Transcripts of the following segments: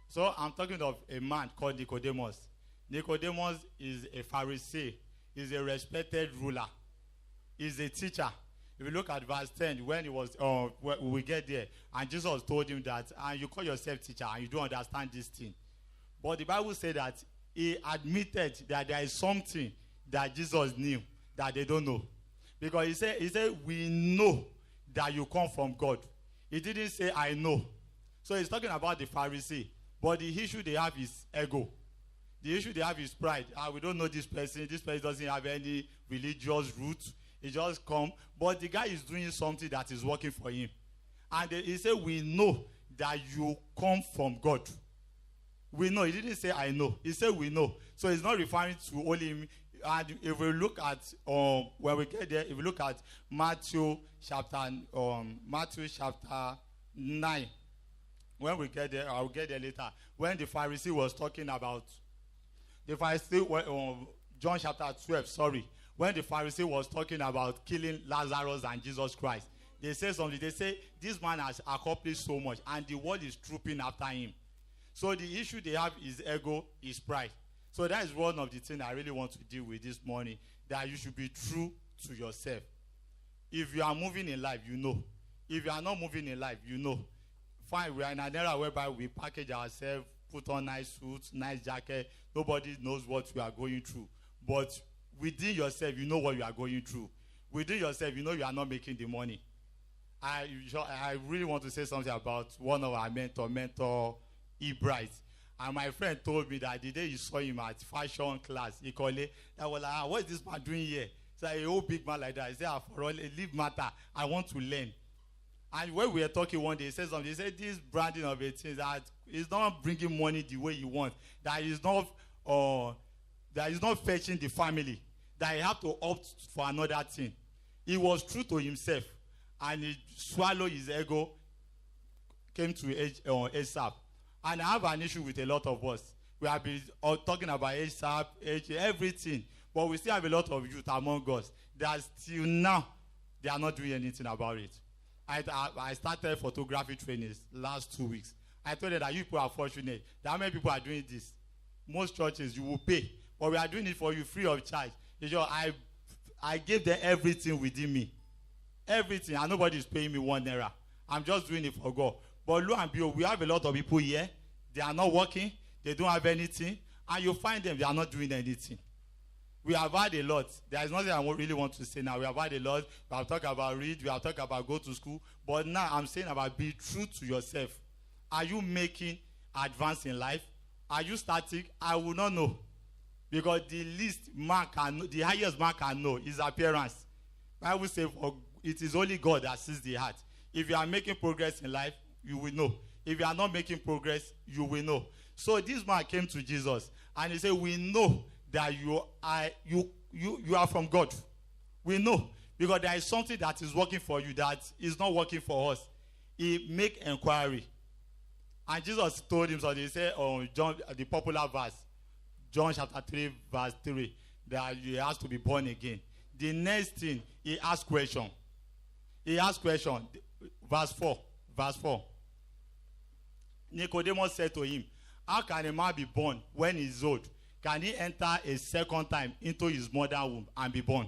So I'm talking of a man called Nicodemus. Nicodemus is a Pharisee. He's a respected ruler. He's a teacher. If you look at verse 10, when he was, we get there, and Jesus told him that, and you call yourself teacher, and you don't understand this thing. But the Bible said that he admitted that there is something that Jesus knew that they don't know. Because he said, we know that you come from God. He didn't say, I know. So he's talking about the Pharisee. But the issue they have is ego. The issue they have is pride. We don't know this person. This person doesn't have any religious roots. He just come. But the guy is doing something that is working for him. And he said, we know that you come from God. We know. He didn't say, I know. He said, we know. So he's not referring to only him. And if we look at, when we get there, if we look at Matthew chapter 9, when we get there, I'll get there later. When the Pharisee was talking about, John chapter 12, sorry. When the Pharisee was talking about killing Lazarus and Jesus Christ, they say something. They say, this man has accomplished so much, and the world is trooping after him. So the issue they have is ego, is pride. So that is one of the things I really want to deal with this morning, that you should be true to yourself. If you are moving in life, you know. If you are not moving in life, you know. Fine, we are in an era whereby we package ourselves, put on nice suits, nice jacket. Nobody knows what we are going through. But within yourself, you know what you are going through. Within yourself, you know you are not making the money. I really want to say something about one of our mentor, Ebright. And my friend told me that the day he saw him at fashion class, he called it, that was like, what is this man doing here? It's like a whole big man like that. He said, for all, leave matter. I want to learn. And when we were talking one day, he said something. He said, this branding of a thing, that is not bringing money the way you want. That is not fetching the family. That he have to opt for another thing. He was true to himself. And he swallowed his ego, came to ASAP. And I have an issue with a lot of us. We have been talking about ASAP, everything. But we still have a lot of youth among us that still now, they are not doing anything about it. I started photography trainings last 2 weeks. I told them that you people are fortunate. That many people are doing this. Most churches, you will pay. But we are doing it for you free of charge. I gave them everything within me. Everything. And nobody is paying me £1. I'm just doing it for God. But lo and behold, we have a lot of people here. They are not working. They don't have anything. And you find them, they are not doing anything. We have had a lot. There is nothing I really want to say now. We have had a lot. We have talked about read. We have talked about go to school. But now I'm saying about be true to yourself. Are you making advance in life? Are you static? I will not know. Because the least man can know, the highest man can know is appearance. Bible says, it is only God that sees the heart. If you are making progress in life, you will know. If you are not making progress, you will know. So this man came to Jesus and he said, we know that you are from God. We know. Because there is something that is working for you that is not working for us. He make inquiry. And Jesus told him something. He said, John, the popular verse, John chapter 3, verse 3, that he has to be born again. The next thing, he asked question. He asked question. Verse 4. Nicodemus said to him, how can a man be born when he is old? Can he enter a second time into his mother's womb and be born?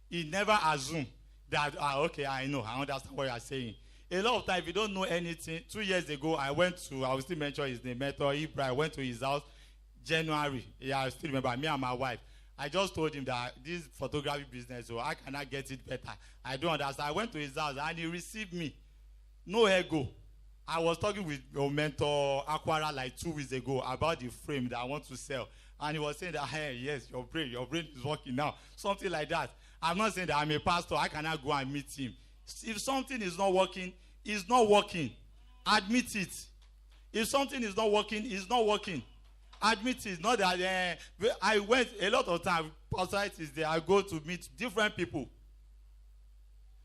He never assumed that, okay, I know, I understand what you are saying. A lot of times, if you don't know anything, 2 years ago, I will still mention his name, Mentor Ibra. I went to his house, January. Yeah, I still remember, me and my wife. I just told him that this photography business, so I cannot get it better. I don't understand. I went to his house and he received me. No ego. I was talking with your mentor, Aquara, like 2 weeks ago about the frame that I want to sell. And he was saying that, hey, yes, your brain is working now. Something like that. I'm not saying that I'm a pastor. I cannot go and meet him. If something is not working, it's not working. Admit it. If something is not working, it's not working. Admit it. Not that I went a lot of times, pastor is there. I go to meet different people.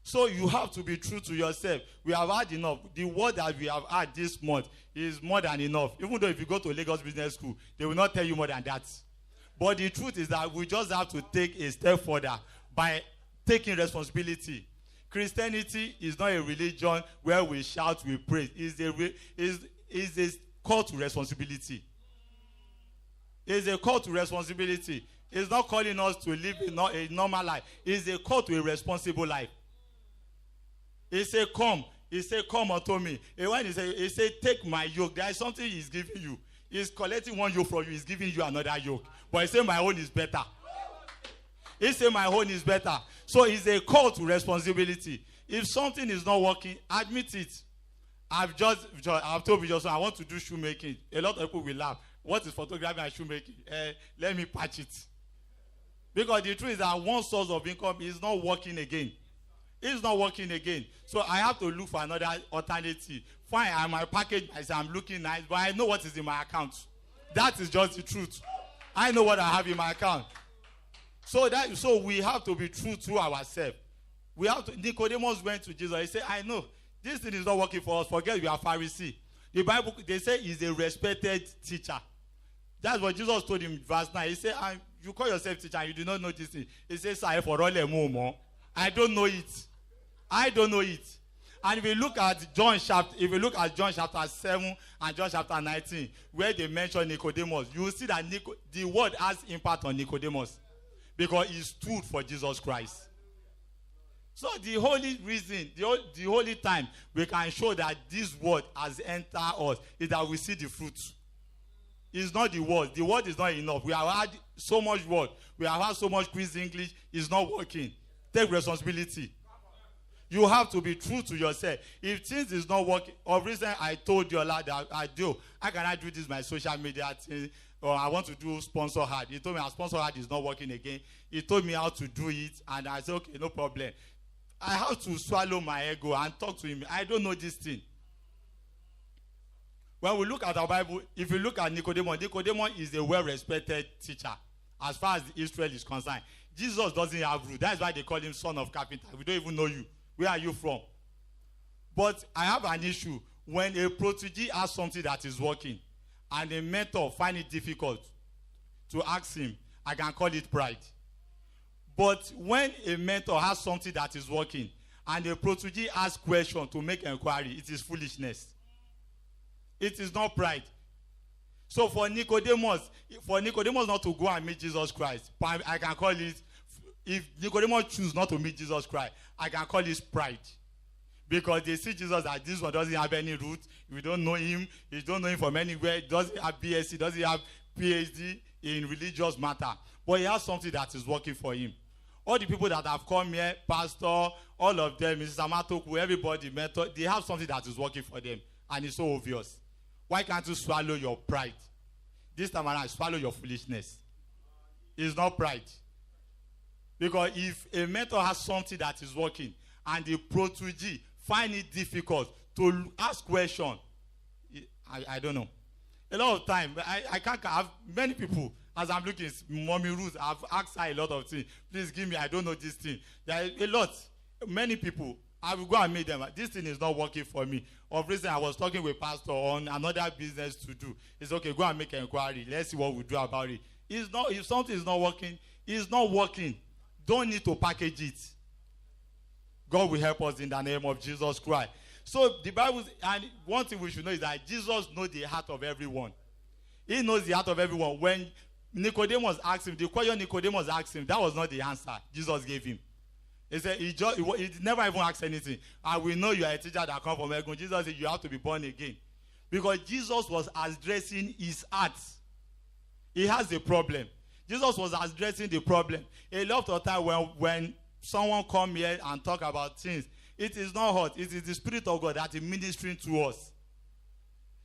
So you have to be true to yourself. We have had enough. The word that we have had this month is more than enough. Even though if you go to Lagos Business School, they will not tell you more than that. But the truth is that we just have to take a step further by taking responsibility. Christianity is not a religion where we shout, we praise. is a call to responsibility. It's a call to responsibility. It's not calling us to live a normal life. It's a call to a responsible life. He said, come. He said, come unto me. And when he said, take my yoke, there is something he's giving you. He's collecting one yoke from you. He's giving you another yoke. But he said, my own is better. He said, my own is better. So it's a call to responsibility. If something is not working, admit it. I've told you just, I want to do shoemaking. A lot of people will laugh. What is photography and shoemaking? Let me patch it. Because the truth is that one source of income is not working again. It's not working again. So I have to look for another alternative. Fine, I might package myself, I'm looking nice, but I know what is in my account. That is just the truth. I know what I have in my account. So we have to be true to ourselves. Nicodemus went to Jesus. He said, I know this thing is not working for us. Forget we are Pharisee. The Bible, they say he's a respected teacher. That's what Jesus told him in verse 9. He said, you call yourself teacher and you do not know this thing. He says, I don't know it. I don't know it. And if you look at John chapter 7 and John chapter 19, where they mention Nicodemus, you will see that the word has impact on Nicodemus because he stood for Jesus Christ. So the only reason, the only time we can show that this word has entered us is that we see the fruit. It's not the word. The word is not enough. We have had so much word. We have had so much quiz English. It's not working. Take responsibility. You have to be true to yourself. If things is not working, of reason I told you a lot that I cannot do this my social media thing, or I want to do sponsor ad. He told me our sponsor ad is not working again. He told me how to do it, and I said, okay, no problem. I have to swallow my ego and talk to him. I don't know this thing. When we look at our Bible, if you look at Nicodemus is a well-respected teacher as far as Israel is concerned. Jesus doesn't have root. That's why they call him son of carpenter. We don't even know you. Where are you from? But I have an issue when a protege has something that is working and a mentor finds it difficult to ask him. I can call it pride. But when a mentor has something that is working and a protege asks questions to make inquiry, it is foolishness. It is not pride. So for Nicodemus not to go and meet Jesus Christ, I can call it, if Nicodemus chooses not to meet Jesus Christ, I can call it pride. Because they see Jesus as this one doesn't have any root. We don't know him. You don't know him from anywhere. He doesn't have BSc, doesn't have PhD in religious matter. But he has something that is working for him. All the people that have come here, pastor, all of them, Mrs. Amatoku, everybody, mentor, they have something that is working for them. And it's so obvious. Why can't you swallow your pride? This time around, swallow your foolishness. It's not pride. Because if a mentor has something that is working and the protege find it difficult to ask questions, I don't know. A lot of time, I can't have many people. As I'm looking, Mommy Ruth, I've asked her a lot of things. Please give me, I don't know this thing. There are a lot, many people. I will go and meet them. This thing is not working for me. Of reason, I was talking with pastor on another business to do. It's okay, go and make an inquiry. Let's see what we do about it. It's not, if something is not working, it's not working. Don't need to package it. God will help us in the name of Jesus Christ. So the Bible, and one thing we should know is that Jesus knows the heart of everyone. He knows the heart of everyone. When Nicodemus asked him, the question Nicodemus asked him, that was not the answer Jesus gave him. He said, he never even asked anything. And we know you are a teacher that comes from Egun. Jesus said, you have to be born again. Because Jesus was addressing his heart. He has a problem. Jesus was addressing the problem. A lot of time when someone come here and talk about things, it is not hot. It is the Spirit of God that is ministering to us.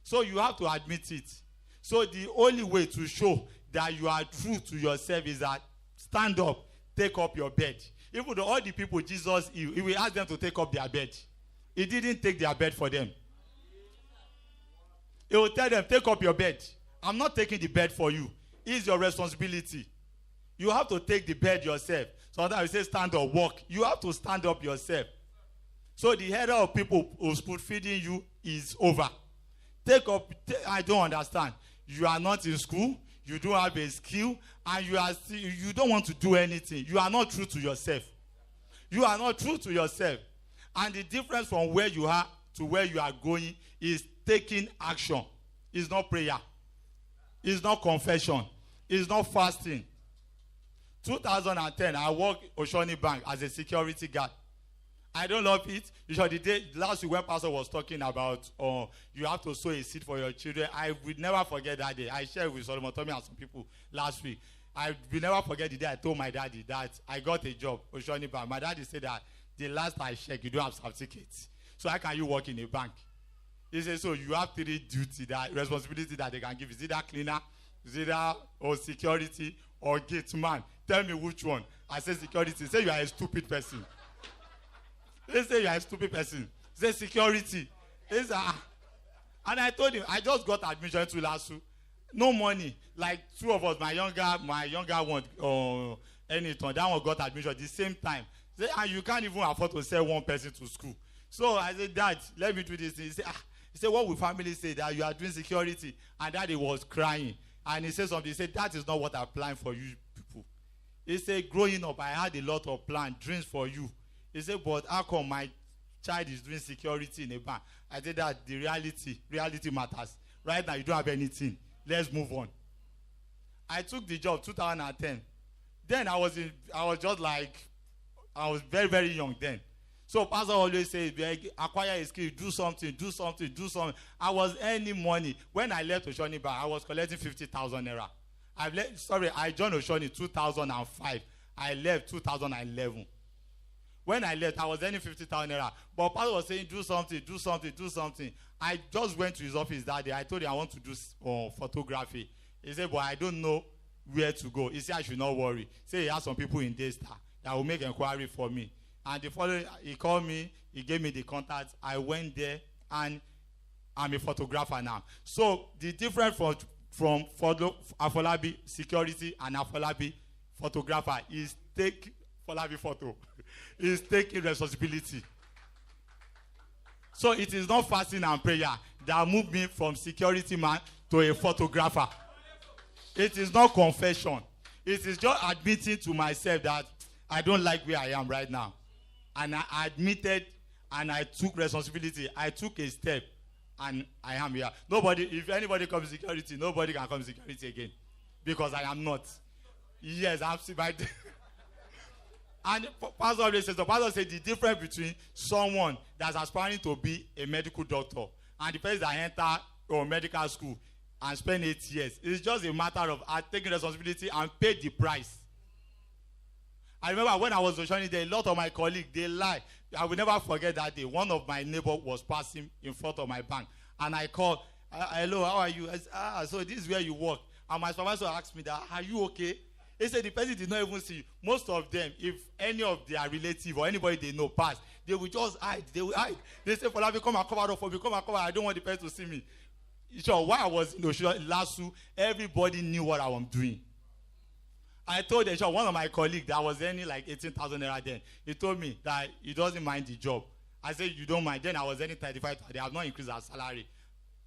So you have to admit it. So the only way to show that you are true to yourself is that stand up, take up your bed. Even though all the people Jesus healed, he will ask them to take up their bed. He didn't take their bed for them. He will tell them, take up your bed. I'm not taking the bed for you. It's your responsibility. You have to take the bed yourself. Sometimes we say stand up, walk. You have to stand up yourself. So the era of people who spoon feeding you is over. I don't understand. You are not in school. You don't have a skill. And you don't want to do anything. You are not true to yourself. You are not true to yourself. And the difference from where you are to where you are going is taking action. It's not prayer. It's not confession. It's not fasting. 2010, I worked Oshoni Bank as a security guard. I don't love it. The day last week when Pastor was talking about you have to sow a seed for your children, I will never forget that day. I shared with Solomon Tommy and some people last week. I will never forget the day I told my daddy that I got a job, Oshoni Bank. My daddy said that the last I checked, you don't have certificates. So how can you work in a bank? He said, so you have 3 duty, that responsibility that they can give. Is either cleaner, is either or security or gate man. Tell me which one. I said security. Say you are a stupid person. They say you are a stupid person. Say security. They say, And I told him, I just got admission to LASU. No money. Like 2 of us, my younger one, Anything, that one got admission the same time. Say, and you can't even afford to send one person to school. So I said, Dad, let me do this thing. He said, what will family say that you are doing security? And Daddy was crying. And he said something. He said, that is not what I planned for you people. He said, growing up, I had a lot of plans, dreams for you. He said, but how come my child is doing security in a bank? I said that the reality matters. Right now, you don't have anything. Let's move on. I took the job 2010. Then I was very, very young then. So Pastor always says, acquire a skill, do something. I was earning money. When I left Oshoni Bank, I was collecting 50,000 naira. I joined Oshoni 2005. I left 2011. When I left, I was earning 50,000 naira. But Pastor was saying, do something. I just went to his office that day. I told him I want to do photography. He said, but I don't know where to go. He said, I should not worry. He said he has some people in Daystar that will make inquiry for me. And the following, he called me, he gave me the contact. I went there, and I'm a photographer now. So the difference from Afaolabi security and Afaolabi photographer is take Afaolabi photo. Is taking responsibility. So it is not fasting and prayer that moved me from security man to a photographer. It is not confession. It is just admitting to myself that I don't like where I am right now. And I admitted and I took responsibility. I took a step and I am here. If anybody comes to security, nobody can come to security again. Because I am not. Yes, I'm by And Pastor always says, the Pastor said the difference between someone that's aspiring to be a medical doctor and the person that enter medical school and spend 8 years, it's just a matter of taking responsibility and pay the price. I remember when I was Oshoni there, a lot of my colleagues, they lie. I will never forget that day. One of my neighbors was passing in front of my bank. And I called, hello, how are you? I said, so this is where you work. And my supervisor asked me that, are you okay? He said the person did not even see you. Most of them, if any of their relative or anybody they know pass, they will just hide. They will hide. They say, Falabi, come and cover up for me. Come and cover. I don't want the person to see me. So while I was in LASU, everybody knew what I was doing. I told them, one of my colleagues that was earning like 18,000 naira then, he told me that he doesn't mind the job. I said, you don't mind. Then I was earning 35,000. They have not increased our salary.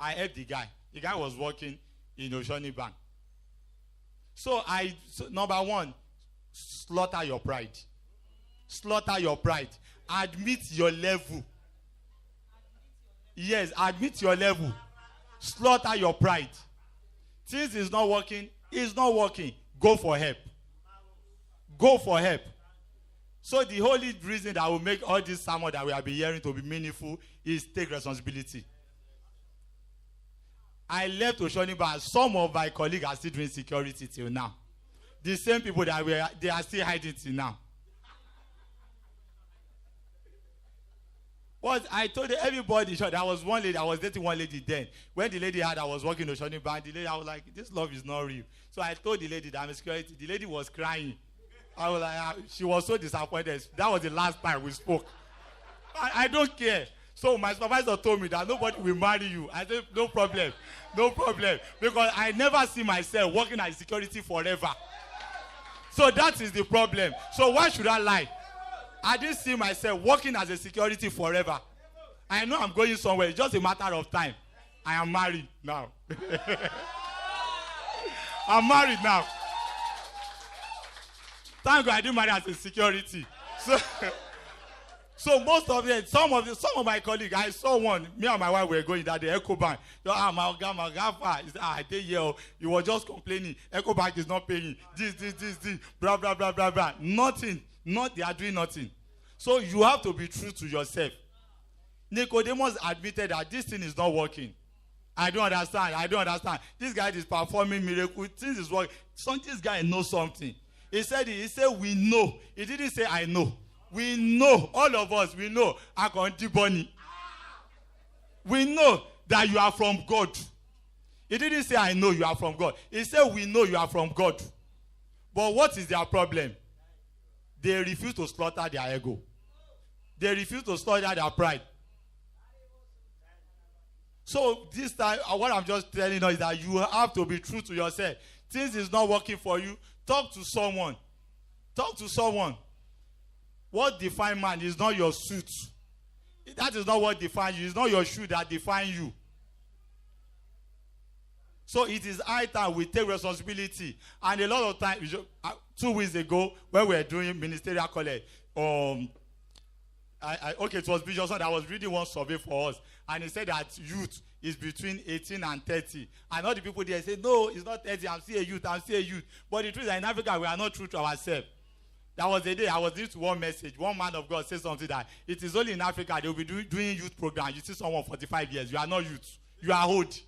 I helped the guy. The guy was working in Oshoni Bank. So number one, slaughter your pride. Slaughter your pride. Admit your level. Yes, admit your level. Slaughter your pride. Things is not working. It's not working. Go for help. Go for help. So the only reason that will make all this sermon that we have been hearing to be meaningful is take responsibility. I left Oshoni Bank. Some of my colleagues are still doing security till now. The same people they are still hiding till now. But I told everybody, there was one lady, I was dating one lady then. When the lady I was working in Oshoni Bank, the lady, I was like, this love is not real. So I told the lady that I'm a security. The lady was crying. I was like, she was so disappointed. That was the last time we spoke. I don't care. So my supervisor told me that nobody will marry you. I said, no problem. No problem. Because I never see myself working as security forever. So that is the problem. So why should I lie? I didn't see myself working as a security forever. I know I'm going somewhere. It's just a matter of time. I am married now. I'm married now. Thank God I didn't marry as a security. So most of them, some of my colleagues, I saw one. Me and my wife were going that the Echo Bank. So, my grandpa, I tell you, he was just complaining. Echo Bank is not paying. This, blah blah blah blah blah. Nothing. They are doing nothing. So you have to be true to yourself. Nicodemus admitted that this thing is not working. I don't understand. This guy is performing miracle. Things is working. This guy knows something. He said we know. He didn't say I know. We know, all of us, we know. We know that you are from God. He didn't say I know you are from God. He said we know you are from God. But what is their problem? They refuse to slaughter their ego. They refuse to slaughter their pride. So this time, what I'm just telling you is that you have to be true to yourself. Things is not working for you. Talk to someone. What defines man is not your suit. That is not what defines you. It's not your shoe that defines you. So it is high time we take responsibility. And a lot of times, 2 weeks ago, when we were doing ministerial college, it was Bishop that was reading one survey for us. And he said that youth is between 18 and 30. And all the people there say, no, it's not 30. I'm still a youth. But the truth is that in Africa, we are not true to ourselves. That was the day I was listening to one message. One man of God said something that it is only in Africa they will be doing youth program. You see someone 45 years. You are not youth. You are old.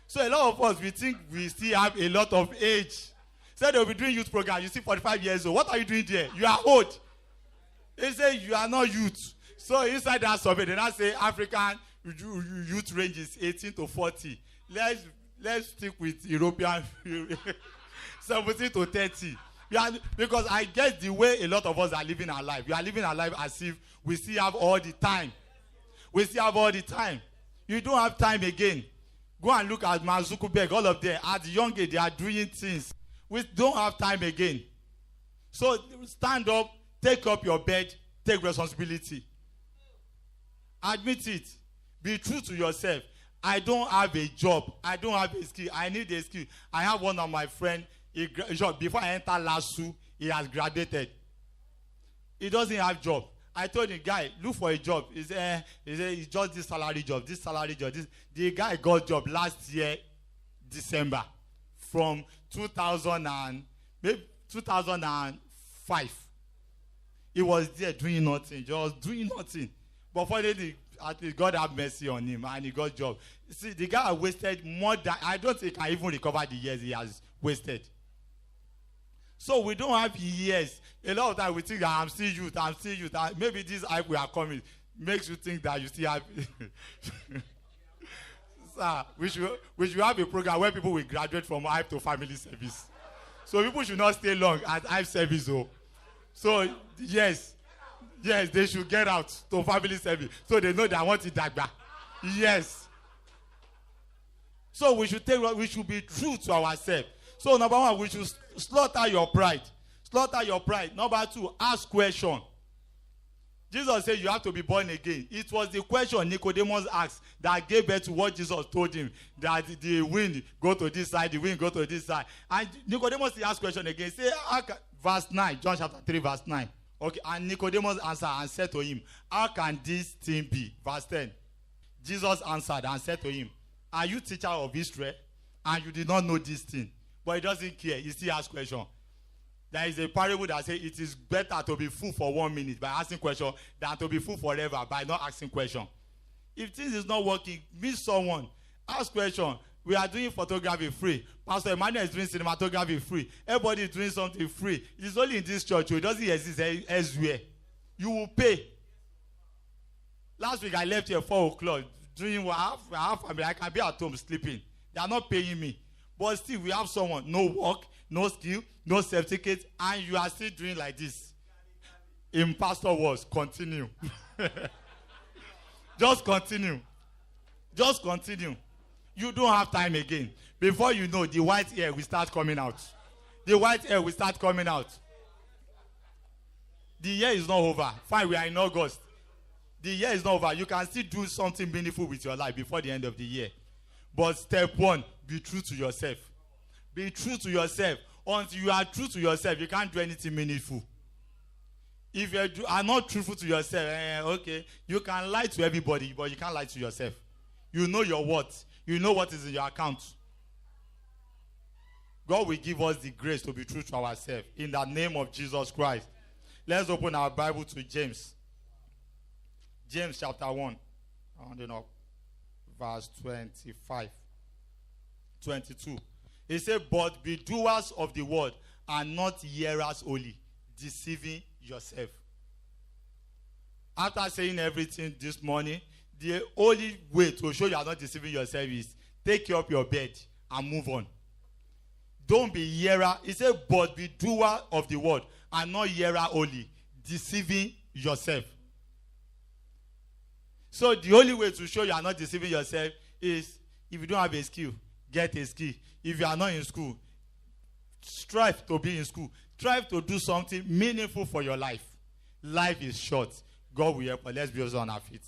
So a lot of us, we think we still have a lot of age. So they will be doing youth program. You see 45 years old. What are you doing there? You are old. They say you are not youth. So inside that survey, they now say African youth range is 18 to 40. Let's stick with European 17 to 30. Because I guess the way a lot of us are living our life, we are living our life as if we still have all the time. You don't have time again. Go and look at Mark Zuckerberg, all of them. At the young age, they are doing things. We don't have time again. So stand up, take up your bed, take responsibility. Admit it. Be true to yourself. I don't have a job. I don't have a skill. I need a skill. I have one of my friends. Before I enter LASU, he has graduated. He doesn't have job. I told the guy, look for a job. He said it's just this salary job. The guy got job last year, December, from 2005. He was there doing nothing, just doing nothing. But finally, at least God have mercy on him and he got job. See, the guy wasted more than, I don't think he can even recover the years he has wasted. So we don't have years. A lot of times we think that I'm still youth. Maybe this hype we are coming makes you think that you still have. Sir, we should have a program where people will graduate from hype to family service. So people should not stay long at hype service. So yes, they should get out to family service. So they know they want it that back. Yes. So we should be true to ourselves. So number one, we should slaughter your pride. Number two, ask question. Jesus said you have to be born again. It was the question Nicodemus asked that gave birth to what Jesus told him, that the wind go to this side, the wind go to this side. And Nicodemus asked question again. Say, verse 9, John chapter 3, verse 9. Okay, and Nicodemus answered and said to him, how can this thing be? Verse 10. Jesus answered and said to him, are you teacher of Israel? And you did not know this thing. But he doesn't care. He still asks question. There is a parable that says it is better to be full for 1 minute by asking question than to be full forever by not asking question. If things is not working, meet someone. Ask question. We are doing photography free. Pastor Emmanuel is doing cinematography free. Everybody is doing something free. It is only in this church. It doesn't exist elsewhere. You will pay. Last week I left here at 4 o'clock. Doing what I have, I can be at home sleeping. They are not paying me. But still, we have someone, no work, no skill, no certificate, and you are still doing like this. In pastor words, continue. Just continue. You don't have time again. Before you know, the white hair will start coming out. The year is not over. Fine, we are in August. The year is not over. You can still do something meaningful with your life before the end of the year. But step one, be true to yourself. Be true to yourself. Until you are true to yourself, you can't do anything meaningful. If you are not truthful to yourself, okay, you can lie to everybody, but you can't lie to yourself. You know your worth. You know what is in your account. God will give us the grace to be true to ourselves. In the name of Jesus Christ. Let's open our Bible to James. James chapter 1. Rounding up. Verse 25. 22. He said, but be doers of the word and not hearers only, deceiving yourself. After saying everything this morning, the only way to show you are not deceiving yourself is take you up your bed and move on. Don't be hearer. He said, but be doer of the word and not hearer only, deceiving yourself. So the only way to show you are not deceiving yourself is if you don't have a skill, get a skill. If you are not in school, strive to be in school. Strive to do something meaningful for your life. Life is short. God will help us. Let's be on our feet.